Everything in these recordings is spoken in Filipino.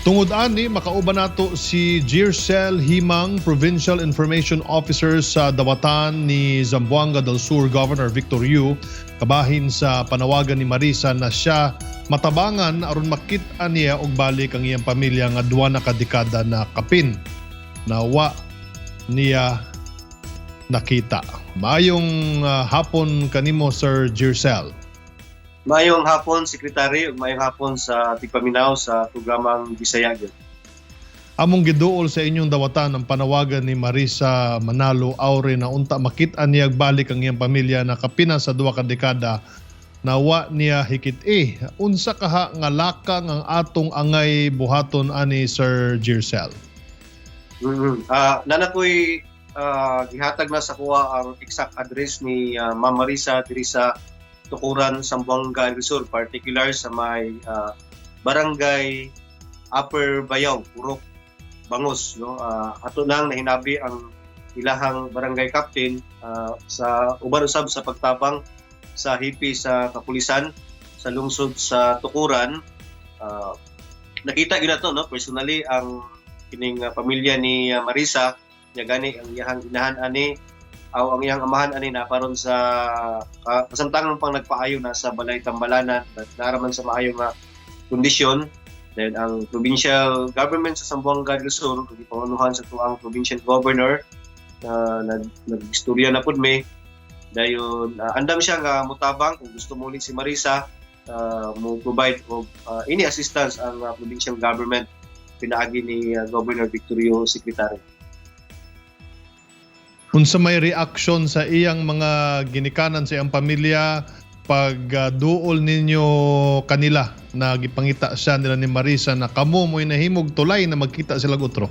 Tungod ani makauban nato si Jircel Himang, Provincial Information Officer sa Dawatan ni Zamboanga del Sur Governor Victor Yu, kabahin sa panawagan ni Marisa na siya matabangan aron makit-an niya og balik ang iyang pamilya nga duwa na kadekada na kapin na wa niya nakita. Maayong hapon kanimo Sir Jircel. Mayong hapon, Sekretary, ug mayong hapon sa tigpaminaw sa programang Bisaya gyud. Among giduol sa inyong dawatan ang panawagan ni Marisa Manalo Aure na unta makit-an niya balik ang iyang pamilya na kapina sa duwa ka dekada na wa niya hikit. Unsa kaha nga lakang ang atong angay buhaton ani Sir Jircel? Nanakoy gihatag na sa kuha ang exact address ni Ma'am Marisa diri sa Tukuran, Zamboanga del Sur, particular sa may barangay Upper Bayaw, Purok, Bangos. No? Ato nang nahinabi ang ilahang barangay captain sa uban-usab sa pagtabang sa hipi sa kapulisan sa lungsod sa Tukuran. Nakita gyud nato, no, personally ang kining pamilya ni Marisa nya gani ang iyang inahan ani aw ang iyang amahan ani na paron sa kasamtangan pang nagpaayo na sa balay Tambalanan at naraman sa maayong kondisyon. Then ang provincial government sa Zamboanga del Sur gipangunuhan sa tuang provincial governor nag-istorya na pud may dayon andam siya nga mutabang kung gusto mo ulit si Marisa mo provide og any assistance ang provincial government pinaagi ni Governor Victorio Secretary. Unsa may reaction sa iyang mga ginikanan sa iyang pamilya pag duol ninyo kanila na gipangita siya nila ni Marisa na kamo mo'y nahimog tulay na magkita sila utro?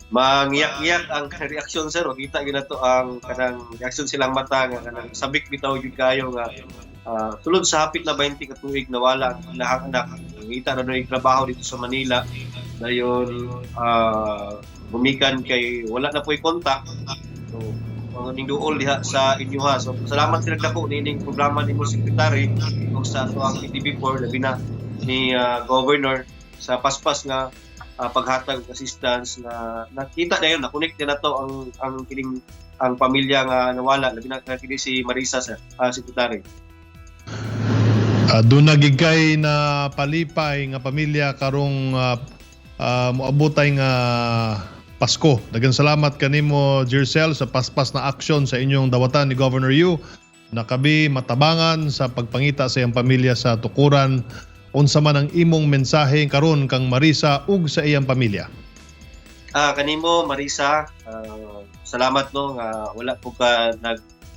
Mangiyak-iyak ang reaksyon, sir. O kita ginato ang kanang reaksyon silang mata nga kanang sabik bitaw yun kayo nga sulod sa hapit na 20 ka tuig nawala ang ilahang anak. Ngita na doon trabaho dito sa Manila. Dayon bumikan kay wala na po'y contact. So, mga ningduol diha sa inyo ha. So, salamat sila dako nining programa ni mo Secretary o sa tuang PTV4 labi na ni Governor sa paspas nga paghatag assistance na nakita dayon na connect na to ang pamilya nga nawala labi na kini si Marisa sa Secretary. Doon nagigay na palipay nga pamilya karong moabotay nga Pasko. Daghang salamat kanimo Jircel sa paspas na aksyon sa inyong dawatan ni Governor Yu na kabi matabangan sa pagpangita sa iyang pamilya sa Tukuran. Unsa man ang imong mensahe karon kang Marisa ug sa iyang pamilya? Kanimo Marisa, salamat no nga wala po ka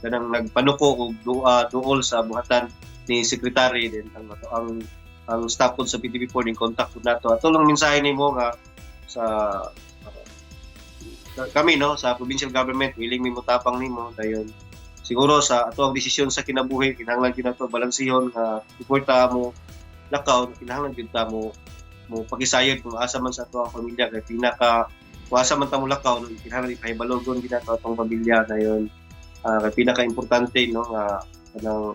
nagpanuko og duol sa buhatan ni Secretary din ang staff po sa PTV4 ning contact po nato. Ato lang mensahe nimo nga sa kami no sa provincial government willing mi mutapang nimo dayon siguro sa ato ang desisyon sa kinabuhi kinahanglan gyud nato balansihon nga suporta mo lakaw kinahanglan gyud ta mo pagisayod kung asa man sa ato ang pamilya kay pinaka kung asa man ta mo lakaw kinahanglan ipahibalogon gyud nato atong pamilya dayon kay pinaka importante no nga kanang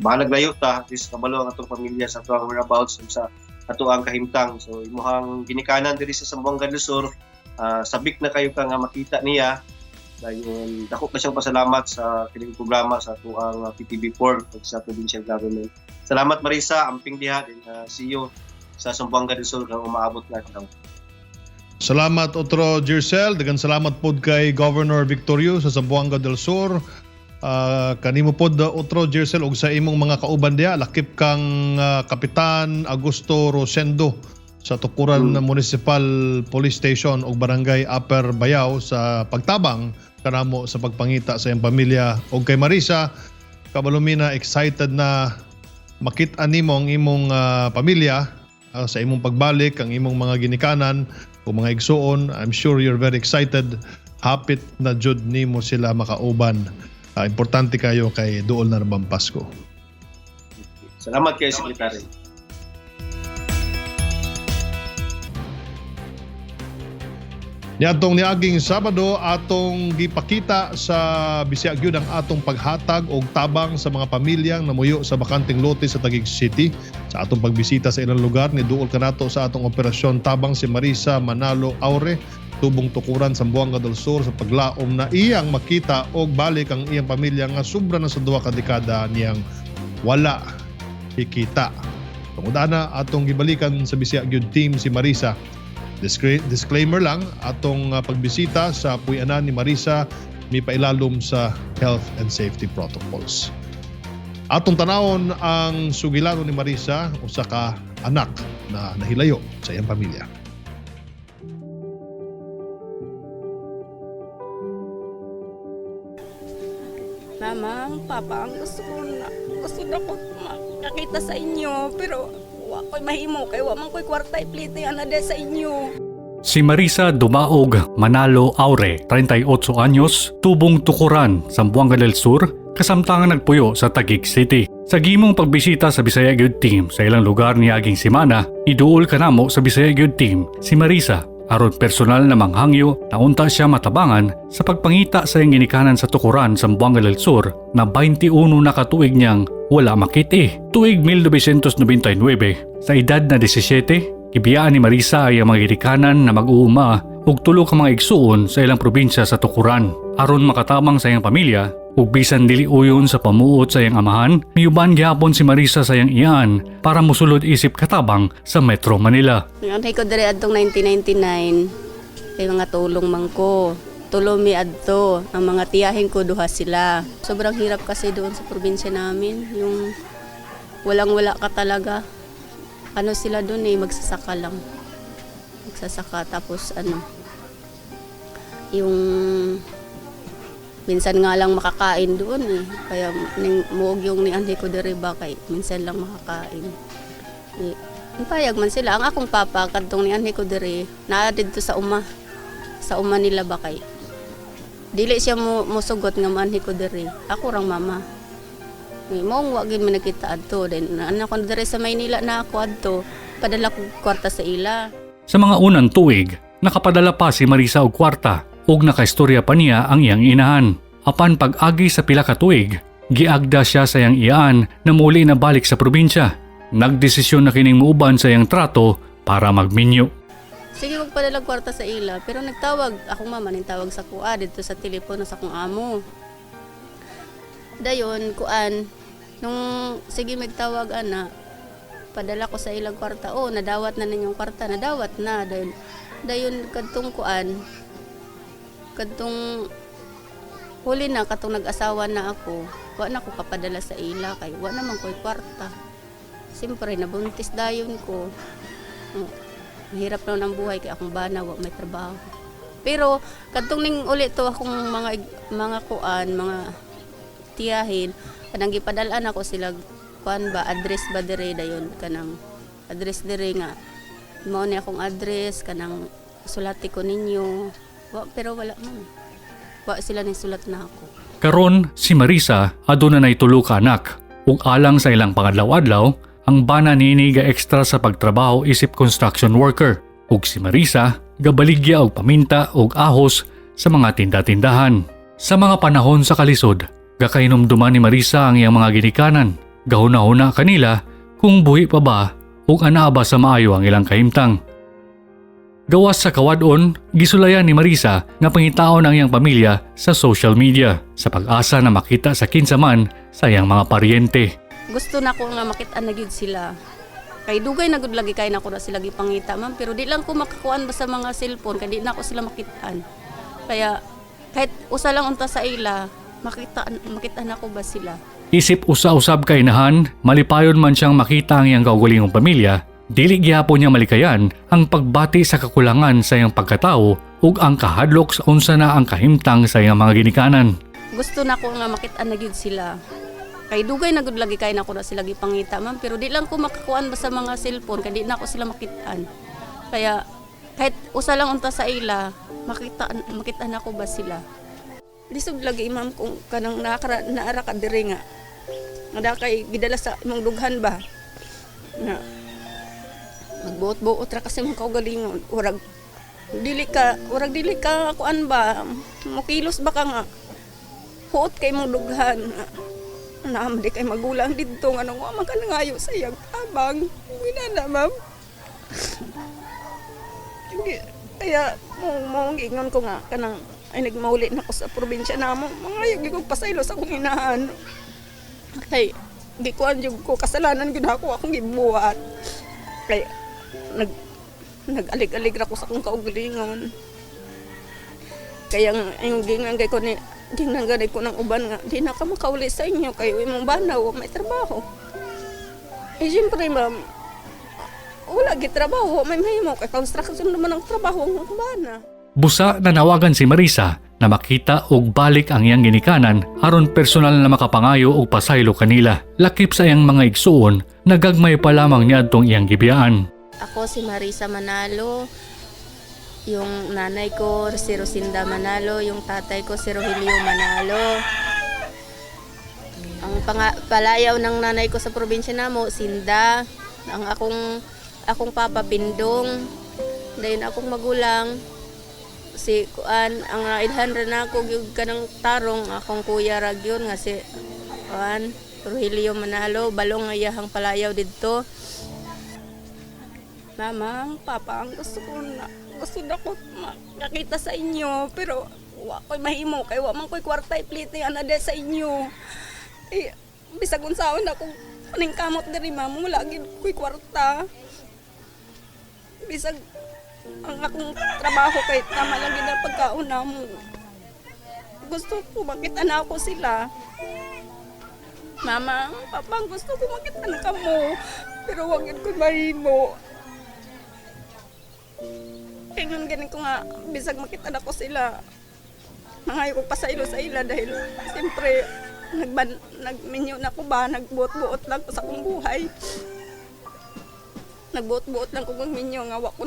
bahalag layo ta is kabalo ang atong pamilya sa ato ang whereabouts sa ato ang kahimtang. So imuhang ginikanan diri sa Zamboanga del Sur sabik na kayo ka nga makita niya dayon dako na siyang pasalamat sa kining programa sa tuang PTV4 ug sa provincial government. Salamat Marisa, amping diha din see you sa Zamboanga del Sur kang umaabot na daw. Salamat otro Jircel, daghang salamat pod kay Governor Victorio sa Zamboanga del Sur. Kanimo pod otro Jircel ug sa imong mga kauban diha lakip kang Kapitan Augusto Rosendo sa Tukuran Municipal Police Station ug Barangay Upper Bayaw sa pagtabang kanamo sa pagpangita sa iyang pamilya. Ug kay Marisa, kabalumina excited na makit-an nimo ang imong pamilya sa imong pagbalik, ang imong mga ginikanan o mga igsuon. I'm sure you're very excited. Hapit na jud nimo sila makauban. Importante kayo kay duol na rabang Pasko. Salamat kay Secretary. Niadtong niaging Sabado atong gipakita sa Bisaya gyud ang atong paghatag og tabang sa mga pamilyang namuyo sa bakanteng lote sa Taguig City Sa atong pagbisita sa ilang lugar, niduol kanato sa atong operasyon tabang si Marisa Manalo Aure, tubong tukuran sa Zamboanga del Sur sa paglaom na iyang makita og balik ang iyang pamilya nga sobra na sa 2 ka dekada niyang wala hikita. Tungod ana atong gibalikan sa Bisaya gyud team si Marisa. Disclaimer lang, atong pagbisita sa puy-anan ni Marisa may pailalom sa health and safety protocols. Atong tanawon ang sugilano ni Marisa, usa ka anak na nahilayo sa iyang pamilya. Mama, Papa, ang gusto ko makakita sa inyo, pero wa ko'y mahimo, kay wa man ko'y kwarta iplite ana sa inyo. Si Marisa Dumaog Manalo Aure, 38 anyos, tubong tukuran sa Zamboanga del Sur, kasamtangan nagpuyo sa Taguig City. Sa gimong pagbisita sa Bisaya Gyud Team sa ilang lugar niaging semana, iduol kanamo sa Bisaya Gyud Team si Marisa aron personal na manghangyo na unta siya matabangan sa pagpangita sa iyang ginikanan sa tukuran sa Zamboanga del Sur na 21 na katuig niyang wala makiti. Tuig 1999, sa edad na 17, ibiyaan ni Marisa ay ang mga ginikanan na mag-uuma ug tulo ka mga igsuon sa ilang probinsya sa tukuran. Aron makatamang sa iyang pamilya, ug bisan dili uyon sa pamuot sa iyang amahan, miuban gyapon si Marisa sa iyang iyaan para mosulod isip katabang sa Metro Manila. Nanay ko diri adtong 1999, kay mga tulong man ko. Tulo mi adto, ang mga tiyahin ko duha sila. Sobrang hirap kasi doon sa probinsya namin, yung walang-wala ka talaga. Ano sila doon magsasaka lang. Magsasaka tapos yung minsan nga lang makakain doon Kaya muog yung ni Andy ko diri ba kay minsan lang makakain. Payag man sila. Ang akong papa kadtong ni Andy ko diri naa didto sa uma. Sa uma nila ba kay dili siya musugot nga manhi ko diri. Ako rang mama. Mong wa gid mi nakita adto then anak ko diri sa Maynila na ako adto. Padala ko kwarta sa ila. Sa mga unang tuig, nakapadala pa si Marisa og kwarta ug nakaistorya pa niya ang iyang inahan. Apan pag-agi sa pila ka tuig, giagda siya sa iyang iyaan na muli na balik sa probinsya. Nagdesisyon na kining muuban sa iyang trato para magminyo. Sige, magpadala kwarta sa ila, pero nagtawag, akong mama nagtawag sa kuha dito sa telepono sa kong amo. Dayon, kuan, nung sige magtawag padala ko sa ilang kwarta, nadawat na ninyong kwarta, nadawat na. Dayon, kadtong kuan, kadtong huli na, katong nag-asawa na ako, wa na ko kapadala sa ila, kay wa naman ko'y kwarta. Siyempre, nabuntis dayon ko. Mahirap na ng buhay kaya akong bana, wa may trabaho. Pero kadtong ning ulit to akong mga kuan, mga tiyahin, kanang gipadalaan ako sila kuan ba address ba dire dayon kanang address dire nga. Mao ni akong address kanang sulati ko ninyo. Pero wala man. Wa sila ni sulat na ako. Karon si Marisa aduna nay tulo ka anak ug alang sa ilang pangadlaw-adlaw ang bana niini ga extra sa pagtrabaho isip construction worker ug si Marisa gabaligya og paminta ug ahos sa mga tinda-tindahan. Sa mga panahon sa kalisod, gakainomduman ni Marisa ang iyang mga ginikanan. Gahuna-huna kanila kung buhi pa ba ug anaa ba sa maayo ang ilang kahimtang. Gawas sa kawadon, gisulayan ni Marisa nga pangitaon ang iyang pamilya sa social media sa pag-asa na makita sa kinsaman sa iyang mga paryente. Gusto na ko nga makita na gyud sila. Kay dugay na gud lagi kay nako na sila gipangita man, pero di lang ko makakuan ba sa mga cellphone kay di na ako sila makitaan. Kaya kahit usa lang unta sa ila, makita na ko ba sila. Isip usa-usab kay inahan, malipayon man siyang makita ang iyang kaugalingong pamilya, dili gyapon niya malikayan ang pagbati sa kakulangan sa iyang pagkatao ug ang kahadlok sa unsa na ang kahimtang sa iyang mga ginikanan. Gusto na ko nga makita na gyud sila. Kay dugay na gud lagi kay nako na sila gipangita man, pero di lang ko makakuan ba sa mga cellphone kay di na ako sila makitaan. Kaya kahit usa lang unta sa ila, makita na ko ba sila. Lisod lagi imam kung kanang naara ka diri nga. Ada kay gidala sa imong dughan ba. Na magbuot-buot ra kasi mong kaugalingon. Urag dili ka kuan ba, mokilos ba ka nga. Huot kay mong dughan. Naamdi kay magulang dito nga nang wa man ka nangayo sa iyang tabang. Ginana, ma'am. Kaya, mong ingon ko nga, kanang, ay nagmauli na ko sa probinsya na mo. Mga yung ko pasaylo sa akong inahan. Kay, di ko anjog ko, kasalanan yun ako, akong gibuhat. Kaya, nag-alig-alig ra ko sa akong kaugalingon. Kaya, yung ginangay ko ni, ginangay ko ng uban nga, di na ka makauli sa inyo, kayo imong banaw, may trabaho. Eh, siyempre, ma'am, wala gitrabaho, may mahimo kay construction naman ang trabaho ng bana. Busa na nawagan si Marisa na makita og balik ang iyang ginikanan aron personal na makapangayo og pasaylo kanila. Lakip sa iyang mga igsuon, nagagmay pa lamang niadtong iyang gibiyaan. Ako si Marisa Manalo, yung nanay ko si Rosinda Manalo, yung tatay ko si Rogelio Manalo. Ang palayaw ng nanay ko sa probinsya namo, Sinda. Ang akong papa Pindong. Dahil akong magulang, si Kuan, ang ilhan rin ako yung kanang tarong, akong kuya Ragyon nga si Kuan, Rogelio Manalo, balong ayahang palayaw dito. Mama, papa, ang gusto na ko makakita sa inyo, pero wa ko'y mahimo, kay wa man ko'y kwarta iplite ana de sa inyo. Eh, bisag unsaon ako kuning kamot diri, ma'am, wala gid ko'y kwarta. Bisag ang akong trabaho kay tama lang gid ang pagkauna mo. Gusto ko makita na ako sila. Mama, papa, gusto ko makita na kamo, pero wag yun ko mahimo. Kaya ganin ko nga, bisag makita na ko sila, nangayo ko pasaylo sa ila dahil siyempre nagminyo na ko ba, nagbuot-buot lang ko sa akong buhay. Nagbuot-buot lang ko kung minyo, nga wako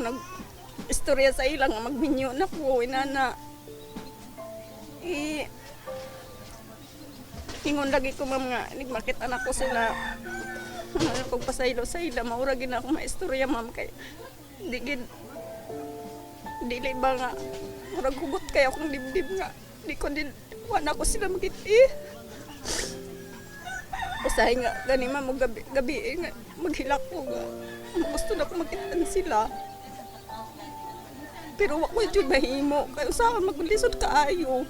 istorya sa ilang nga magminyo na ko, inana. Ingon lagi ko, ma'am, nga, makita na ko sila. Ano kong pasaylo sa ila, mauragin na ako maistorya, ma'am, kay dili ba nga, murag hugot kaya akong dibdib nga. Di ko din, wala ko sila magiti. Usahay nga, gani, ma'am, gabi nga, maghilak ko nga. Gusto na ko makita sila. Pero wako yung mahimo, kaya usahan maglisod kaayo.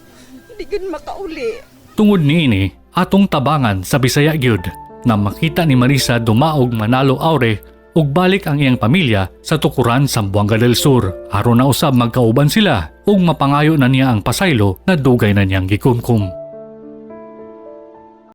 Hindi gin makauli. Tungod niini, atong tabangan sa Bisaya gyud na makita ni Marisa dumaog Manalo Aure ug balik ang iyang pamilya sa tukuran sa Zamboanga del Sur aron na usab magkauban sila ug mapangayo na niya ang pasaylo na dugay na niyang gikumkum.